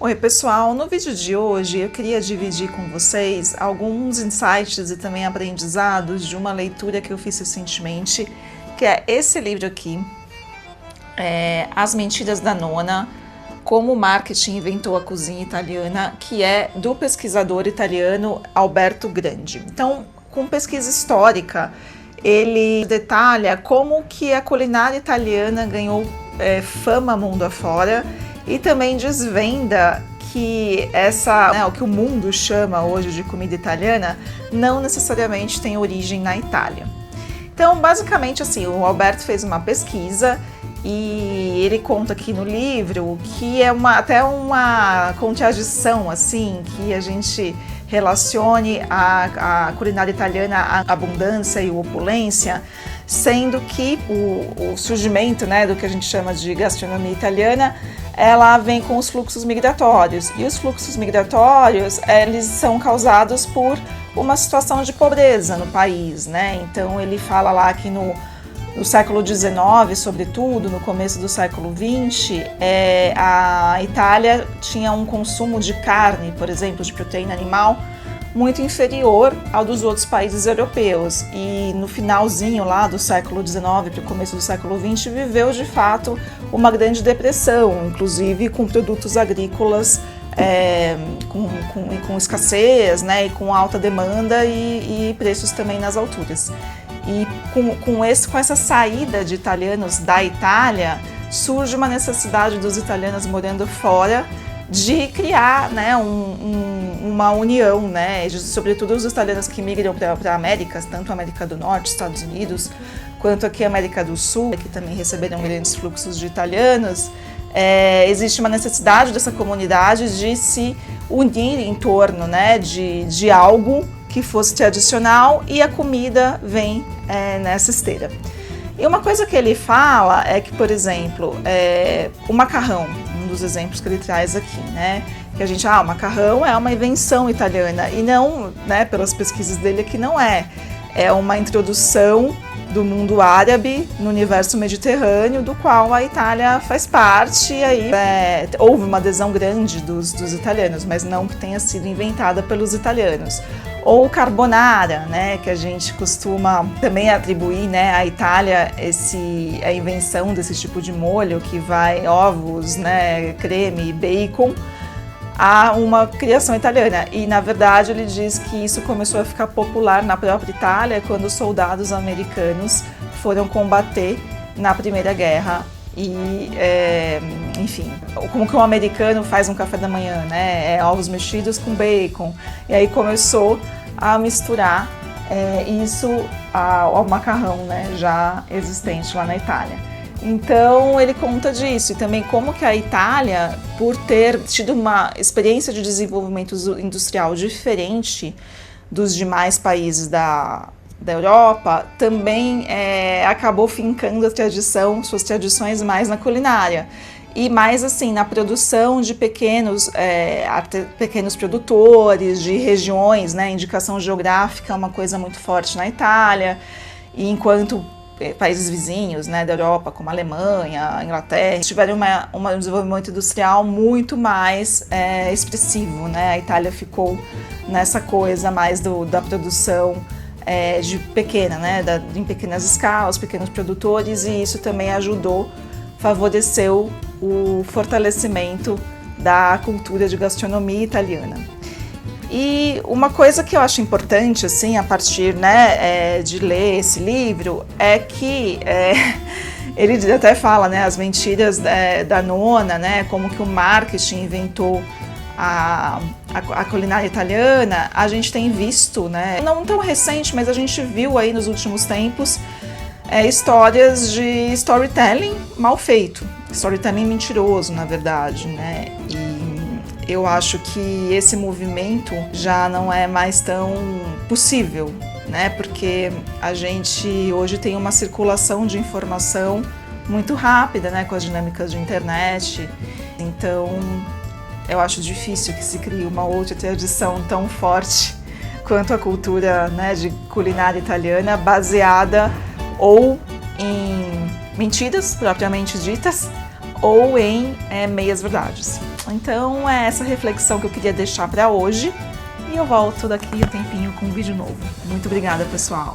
Oi pessoal, no vídeo de hoje eu queria dividir com vocês alguns insights e também aprendizados de uma leitura que eu fiz recentemente, que é esse livro aqui, As Mentiras da Nona, Como o Marketing Inventou a Cozinha Italiana, que é do pesquisador italiano Alberto Grandi. Então, com pesquisa histórica, ele detalha como que a culinária italiana ganhou fama mundo afora, e também desvenda que o que o mundo chama hoje de comida italiana não necessariamente tem origem na Itália. Então, basicamente assim, o Alberto fez uma pesquisa e ele conta aqui no livro que é até uma contradição assim, que a gente relacione a culinária italiana à abundância e opulência, sendo que o surgimento, do que a gente chama de gastronomia italiana, ela vem com os fluxos migratórios. E os fluxos migratórios, eles são causados por uma situação de pobreza no país, Então ele fala lá que no século XIX, sobretudo no começo do século XX, a Itália tinha um consumo de carne, por exemplo, de proteína animal, muito inferior ao dos outros países europeus. E no finalzinho lá do século XIX para o começo do século XX, viveu de fato uma grande depressão, inclusive com produtos agrícolas com escassez, e com alta demanda e preços também nas alturas. E com essa saída de italianos da Itália, surge uma necessidade dos italianos morando fora de criar uma união, sobretudo os italianos que migram para a América, tanto a América do Norte, Estados Unidos, quanto aqui a América do Sul, que também receberam grandes fluxos de italianos. Existe uma necessidade dessa comunidade de se unir em torno de algo que fosse tradicional, e a comida vem nessa esteira. E uma coisa que ele fala é que, por exemplo, o macarrão, um dos exemplos que ele traz aqui, que a gente, o macarrão é uma invenção italiana, e não, pelas pesquisas dele aqui não é uma introdução do mundo árabe no universo mediterrâneo, do qual a Itália faz parte, e aí houve uma adesão grande dos italianos, mas não que tenha sido inventada pelos italianos. Ou o carbonara, que a gente costuma também atribuir à Itália a invenção desse tipo de molho que vai ovos, creme, bacon, a uma criação italiana. E na verdade ele diz que isso começou a ficar popular na própria Itália quando os soldados americanos foram combater na Primeira Guerra. E, enfim, como que um americano faz um café da manhã, ovos mexidos com bacon. E aí começou a misturar isso ao macarrão, já existente lá na Itália. Então ele conta disso, e também como que a Itália, por ter tido uma experiência de desenvolvimento industrial diferente dos demais países da Europa, também acabou fincando suas tradições mais na culinária. E mais assim, na produção de pequenos produtores, de regiões, indicação geográfica é uma coisa muito forte na Itália, e enquanto países vizinhos da Europa, como a Alemanha, a Inglaterra, tiveram um desenvolvimento industrial muito mais expressivo. A Itália ficou nessa coisa mais da produção de pequena, em pequenas escalas, pequenos produtores, e isso também favoreceu o fortalecimento da cultura de gastronomia italiana. E uma coisa que eu acho importante, assim, a partir de ler esse livro, é que ele até fala, as mentiras da nona, como que o marketing inventou a culinária italiana. A gente tem visto, não tão recente, mas a gente viu aí nos últimos tempos histórias de storytelling mal feito, storytelling mentiroso, na verdade, E eu acho que esse movimento já não é mais tão possível, Porque a gente hoje tem uma circulação de informação muito rápida, com as dinâmicas de internet. Então, eu acho difícil que se crie uma outra tradição tão forte quanto a cultura, de culinária italiana, baseada ou em mentiras propriamente ditas, ou em meias verdades. Então é essa reflexão que eu queria deixar para hoje e eu volto daqui a um tempinho com um vídeo novo. Muito obrigada, pessoal!